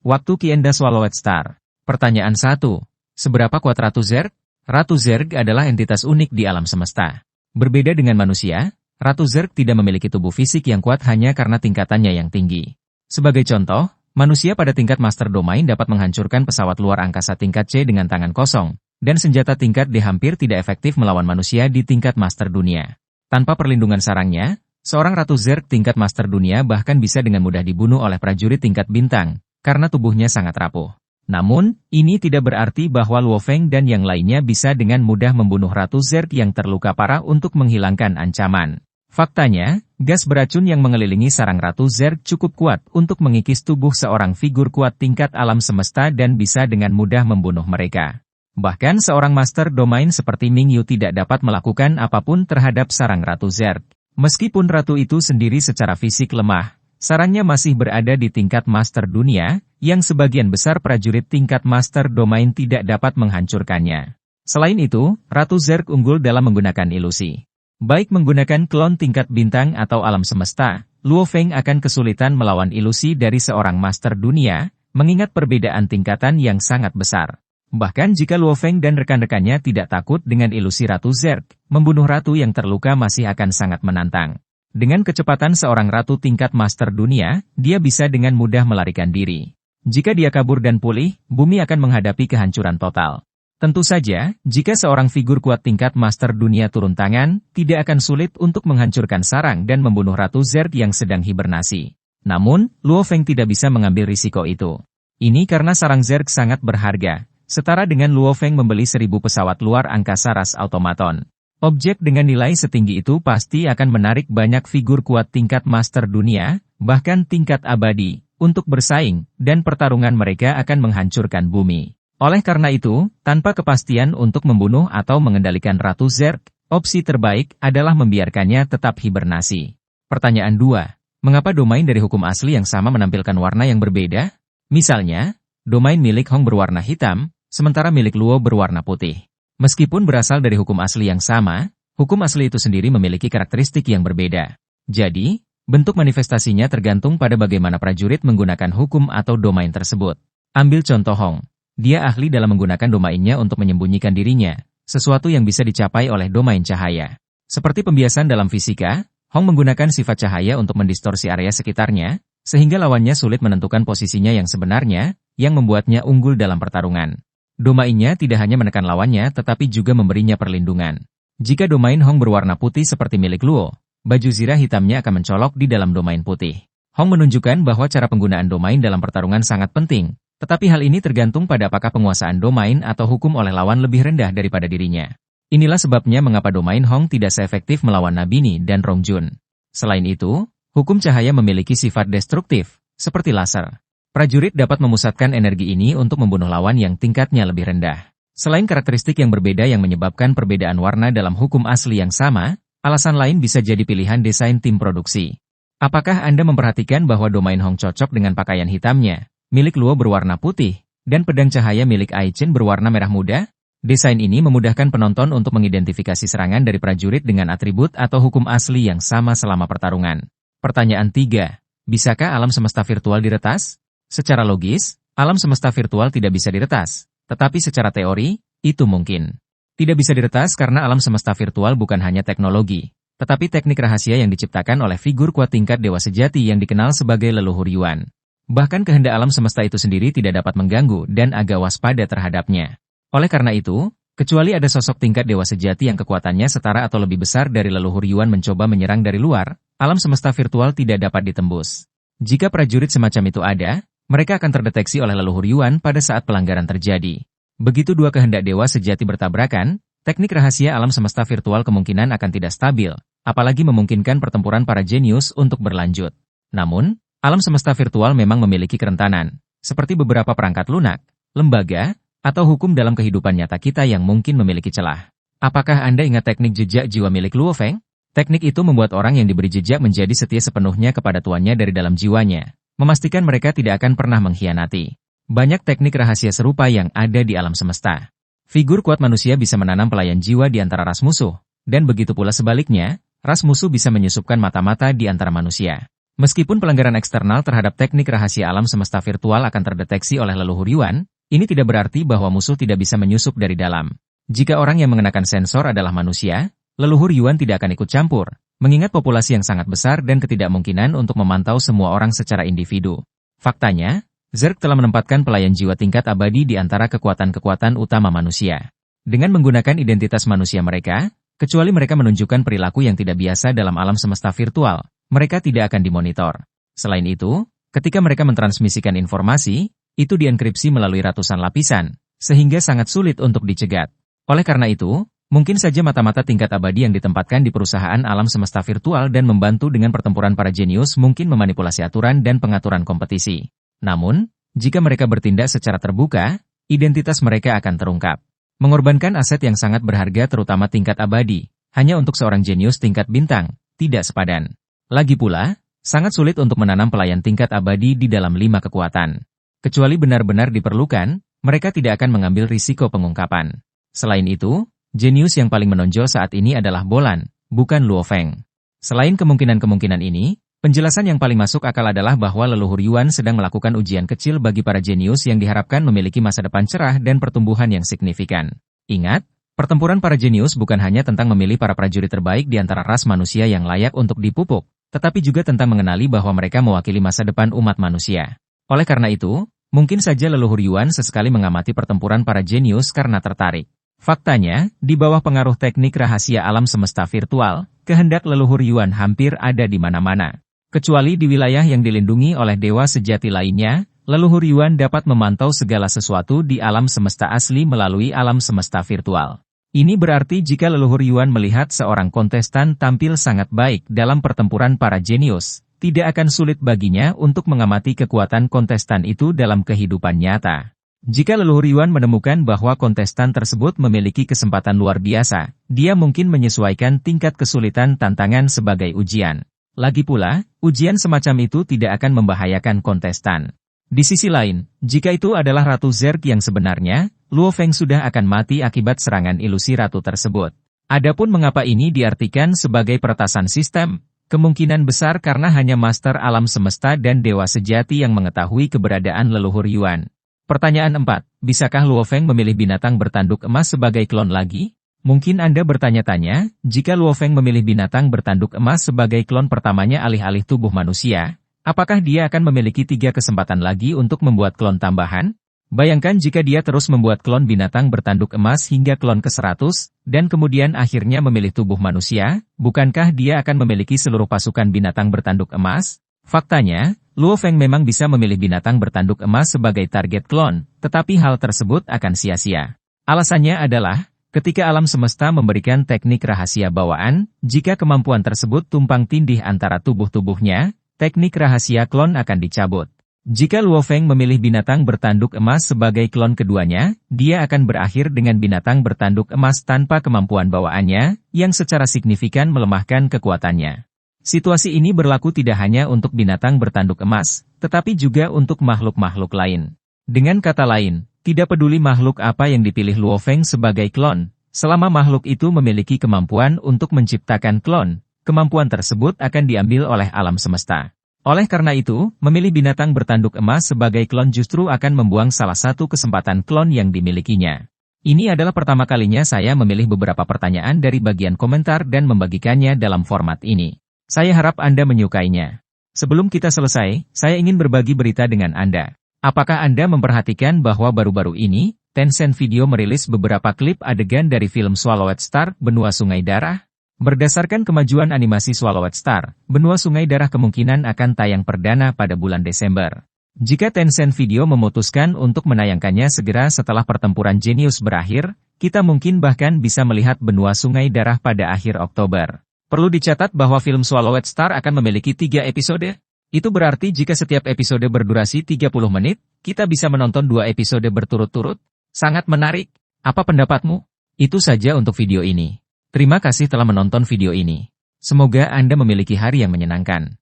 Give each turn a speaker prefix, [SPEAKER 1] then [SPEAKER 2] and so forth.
[SPEAKER 1] Waktu Kienda Swallowed Star. Pertanyaan 1. Seberapa kuat Ratu Zerg? Ratu Zerg adalah entitas unik di alam semesta. Berbeda dengan manusia, Ratu Zerg tidak memiliki tubuh fisik yang kuat hanya karena tingkatannya yang tinggi. Sebagai contoh, manusia pada tingkat Master Domain dapat menghancurkan pesawat luar angkasa tingkat C dengan tangan kosong, dan senjata tingkat D hampir tidak efektif melawan manusia di tingkat Master Dunia. Tanpa perlindungan sarangnya, seorang Ratu Zerg tingkat Master Dunia bahkan bisa dengan mudah dibunuh oleh prajurit tingkat bintang, karena tubuhnya sangat rapuh. Namun, ini tidak berarti bahwa Luo Feng dan yang lainnya bisa dengan mudah membunuh Ratu Zerg yang terluka parah untuk menghilangkan ancaman. Faktanya, gas beracun yang mengelilingi sarang Ratu Zerg cukup kuat untuk mengikis tubuh seorang figur kuat tingkat alam semesta dan bisa dengan mudah membunuh mereka. Bahkan seorang Master Domain seperti Ming Yu tidak dapat melakukan apapun terhadap sarang Ratu Zerg. Meskipun ratu itu sendiri secara fisik lemah, sarangnya masih berada di tingkat Master Dunia, yang sebagian besar prajurit tingkat Master Domain tidak dapat menghancurkannya. Selain itu, Ratu Zerg unggul dalam menggunakan ilusi. Baik menggunakan klon tingkat bintang atau alam semesta, Luo Feng akan kesulitan melawan ilusi dari seorang Master Dunia, mengingat perbedaan tingkatan yang sangat besar. Bahkan jika Luo Feng dan rekan-rekannya tidak takut dengan ilusi Ratu Zerg, membunuh ratu yang terluka masih akan sangat menantang. Dengan kecepatan seorang ratu tingkat Master Dunia, dia bisa dengan mudah melarikan diri. Jika dia kabur dan pulih, bumi akan menghadapi kehancuran total. Tentu saja, jika seorang figur kuat tingkat Master Dunia turun tangan, tidak akan sulit untuk menghancurkan sarang dan membunuh Ratu Zerg yang sedang hibernasi. Namun, Luo Feng tidak bisa mengambil risiko itu. Ini karena sarang Zerg sangat berharga, setara dengan Luo Feng membeli 1000 pesawat luar angkasa ras automaton. Objek dengan nilai setinggi itu pasti akan menarik banyak figur kuat tingkat Master Dunia, bahkan tingkat abadi, untuk bersaing, dan pertarungan mereka akan menghancurkan bumi. Oleh karena itu, tanpa kepastian untuk membunuh atau mengendalikan Ratu Zerg, opsi terbaik adalah membiarkannya tetap hibernasi. Pertanyaan 2. Mengapa domain dari hukum asli yang sama menampilkan warna yang berbeda? Misalnya, domain milik Hong berwarna hitam, sementara milik Luo berwarna putih. Meskipun berasal dari hukum asli yang sama, hukum asli itu sendiri memiliki karakteristik yang berbeda. Jadi, bentuk manifestasinya tergantung pada bagaimana prajurit menggunakan hukum atau domain tersebut. Ambil contoh Hong. Dia ahli dalam menggunakan domainnya untuk menyembunyikan dirinya, sesuatu yang bisa dicapai oleh domain cahaya. Seperti pembiasan dalam fisika, Hong menggunakan sifat cahaya untuk mendistorsi area sekitarnya, sehingga lawannya sulit menentukan posisinya yang sebenarnya, yang membuatnya unggul dalam pertarungan. Domainnya tidak hanya menekan lawannya tetapi juga memberinya perlindungan. Jika domain Hong berwarna putih seperti milik Luo, baju zirah hitamnya akan mencolok di dalam domain putih. Hong menunjukkan bahwa cara penggunaan domain dalam pertarungan sangat penting, tetapi hal ini tergantung pada apakah penguasaan domain atau hukum oleh lawan lebih rendah daripada dirinya. Inilah sebabnya mengapa domain Hong tidak seefektif melawan Nabini dan Rongjun. Selain itu, hukum cahaya memiliki sifat destruktif, seperti laser. Prajurit dapat memusatkan energi ini untuk membunuh lawan yang tingkatnya lebih rendah. Selain karakteristik yang berbeda yang menyebabkan perbedaan warna dalam hukum asli yang sama, alasan lain bisa jadi pilihan desain tim produksi. Apakah Anda memperhatikan bahwa domain Hong cocok dengan pakaian hitamnya, milik Luo berwarna putih, dan pedang cahaya milik Ai Chen berwarna merah muda? Desain ini memudahkan penonton untuk mengidentifikasi serangan dari prajurit dengan atribut atau hukum asli yang sama selama pertarungan. Pertanyaan 3. Bisakah alam semesta virtual diretas? Secara logis, alam semesta virtual tidak bisa diretas, tetapi secara teori, itu mungkin. Tidak bisa diretas karena alam semesta virtual bukan hanya teknologi, tetapi teknik rahasia yang diciptakan oleh figur kuat tingkat dewa sejati yang dikenal sebagai leluhur Yuan. Bahkan kehendak alam semesta itu sendiri tidak dapat mengganggu dan agak waspada terhadapnya. Oleh karena itu, kecuali ada sosok tingkat dewa sejati yang kekuatannya setara atau lebih besar dari leluhur Yuan mencoba menyerang dari luar, alam semesta virtual tidak dapat ditembus. Jika prajurit semacam itu ada, mereka akan terdeteksi oleh leluhur Yuan pada saat pelanggaran terjadi. Begitu dua kehendak dewa sejati bertabrakan, teknik rahasia alam semesta virtual kemungkinan akan tidak stabil, apalagi memungkinkan pertempuran para jenius untuk berlanjut. Namun, alam semesta virtual memang memiliki kerentanan, seperti beberapa perangkat lunak, lembaga, atau hukum dalam kehidupan nyata kita yang mungkin memiliki celah. Apakah Anda ingat teknik jejak jiwa milik Luo Feng? Teknik itu membuat orang yang diberi jejak menjadi setia sepenuhnya kepada tuannya dari dalam jiwanya, memastikan mereka tidak akan pernah mengkhianati. Banyak teknik rahasia serupa yang ada di alam semesta. Figur kuat manusia bisa menanam pelayan jiwa di antara ras musuh, dan begitu pula sebaliknya, ras musuh bisa menyusupkan mata-mata di antara manusia. Meskipun pelanggaran eksternal terhadap teknik rahasia alam semesta virtual akan terdeteksi oleh leluhur Yuan, ini tidak berarti bahwa musuh tidak bisa menyusup dari dalam. Jika orang yang mengenakan sensor adalah manusia, leluhur Yuan tidak akan ikut campur, mengingat populasi yang sangat besar dan ketidakmungkinan untuk memantau semua orang secara individu. Faktanya, Zerg telah menempatkan pelayan jiwa tingkat abadi di antara kekuatan-kekuatan utama manusia. Dengan menggunakan identitas manusia mereka, kecuali mereka menunjukkan perilaku yang tidak biasa dalam alam semesta virtual, mereka tidak akan dimonitor. Selain itu, ketika mereka mentransmisikan informasi, itu dienkripsi melalui ratusan lapisan, sehingga sangat sulit untuk dicegat. Oleh karena itu, mungkin saja mata-mata tingkat abadi yang ditempatkan di perusahaan alam semesta virtual dan membantu dengan pertempuran para jenius mungkin memanipulasi aturan dan pengaturan kompetisi. Namun, jika mereka bertindak secara terbuka, identitas mereka akan terungkap. Mengorbankan aset yang sangat berharga terutama tingkat abadi, hanya untuk seorang jenius tingkat bintang, tidak sepadan. Lagi pula, sangat sulit untuk menanam pelayan tingkat abadi di dalam 5 kekuatan. Kecuali benar-benar diperlukan, mereka tidak akan mengambil risiko pengungkapan. Selain itu, jenius yang paling menonjol saat ini adalah Bolan, bukan Luo Feng. Selain kemungkinan-kemungkinan ini, penjelasan yang paling masuk akal adalah bahwa leluhur Yuan sedang melakukan ujian kecil bagi para jenius yang diharapkan memiliki masa depan cerah dan pertumbuhan yang signifikan. Ingat, pertempuran para jenius bukan hanya tentang memilih para prajurit terbaik di antara ras manusia yang layak untuk dipupuk, tetapi juga tentang mengenali bahwa mereka mewakili masa depan umat manusia. Oleh karena itu, mungkin saja leluhur Yuan sesekali mengamati pertempuran para jenius karena tertarik. Faktanya, di bawah pengaruh teknik rahasia alam semesta virtual, kehendak leluhur Yuan hampir ada di mana-mana. Kecuali di wilayah yang dilindungi oleh dewa sejati lainnya, leluhur Yuan dapat memantau segala sesuatu di alam semesta asli melalui alam semesta virtual. Ini berarti jika leluhur Yuan melihat seorang kontestan tampil sangat baik dalam pertempuran para jenius, tidak akan sulit baginya untuk mengamati kekuatan kontestan itu dalam kehidupan nyata. Jika leluhur Yuan menemukan bahwa kontestan tersebut memiliki kesempatan luar biasa, dia mungkin menyesuaikan tingkat kesulitan tantangan sebagai ujian. Lagi pula, ujian semacam itu tidak akan membahayakan kontestan. Di sisi lain, jika itu adalah Ratu Zerg yang sebenarnya, Luo Feng sudah akan mati akibat serangan ilusi ratu tersebut. Adapun mengapa ini diartikan sebagai peretasan sistem, kemungkinan besar karena hanya Master Alam Semesta dan Dewa Sejati yang mengetahui keberadaan leluhur Yuan. Pertanyaan 4, bisakah Luo Feng memilih binatang bertanduk emas sebagai klon lagi? Mungkin Anda bertanya-tanya, jika Luo Feng memilih binatang bertanduk emas sebagai klon pertamanya alih-alih tubuh manusia, apakah dia akan memiliki 3 kesempatan lagi untuk membuat klon tambahan? Bayangkan jika dia terus membuat klon binatang bertanduk emas hingga klon ke-100, dan kemudian akhirnya memilih tubuh manusia, bukankah dia akan memiliki seluruh pasukan binatang bertanduk emas? Faktanya, Luo Feng memang bisa memilih binatang bertanduk emas sebagai target klon, tetapi hal tersebut akan sia-sia. Alasannya adalah, ketika alam semesta memberikan teknik rahasia bawaan, jika kemampuan tersebut tumpang tindih antara tubuh-tubuhnya, teknik rahasia klon akan dicabut. Jika Luo Feng memilih binatang bertanduk emas sebagai klon keduanya, dia akan berakhir dengan binatang bertanduk emas tanpa kemampuan bawaannya, yang secara signifikan melemahkan kekuatannya. Situasi ini berlaku tidak hanya untuk binatang bertanduk emas, tetapi juga untuk makhluk-makhluk lain. Dengan kata lain, tidak peduli makhluk apa yang dipilih Luo Feng sebagai klon, selama makhluk itu memiliki kemampuan untuk menciptakan klon, kemampuan tersebut akan diambil oleh alam semesta. Oleh karena itu, memilih binatang bertanduk emas sebagai klon justru akan membuang salah satu kesempatan klon yang dimilikinya. Ini adalah pertama kalinya saya memilih beberapa pertanyaan dari bagian komentar dan membagikannya dalam format ini. Saya harap Anda menyukainya. Sebelum kita selesai, saya ingin berbagi berita dengan Anda. Apakah Anda memperhatikan bahwa baru-baru ini, Tencent Video merilis beberapa klip adegan dari film Swallowed Star, Benua Sungai Darah? Berdasarkan kemajuan animasi Swallowed Star, Benua Sungai Darah kemungkinan akan tayang perdana pada bulan Desember. Jika Tencent Video memutuskan untuk menayangkannya segera setelah pertempuran jenius berakhir, kita mungkin bahkan bisa melihat Benua Sungai Darah pada akhir Oktober. Perlu dicatat bahwa film Swallowed Star akan memiliki 3 episode. Itu berarti jika setiap episode berdurasi 30 menit, kita bisa menonton 2 episode berturut-turut. Sangat menarik. Apa pendapatmu? Itu saja untuk video ini. Terima kasih telah menonton video ini. Semoga Anda memiliki hari yang menyenangkan.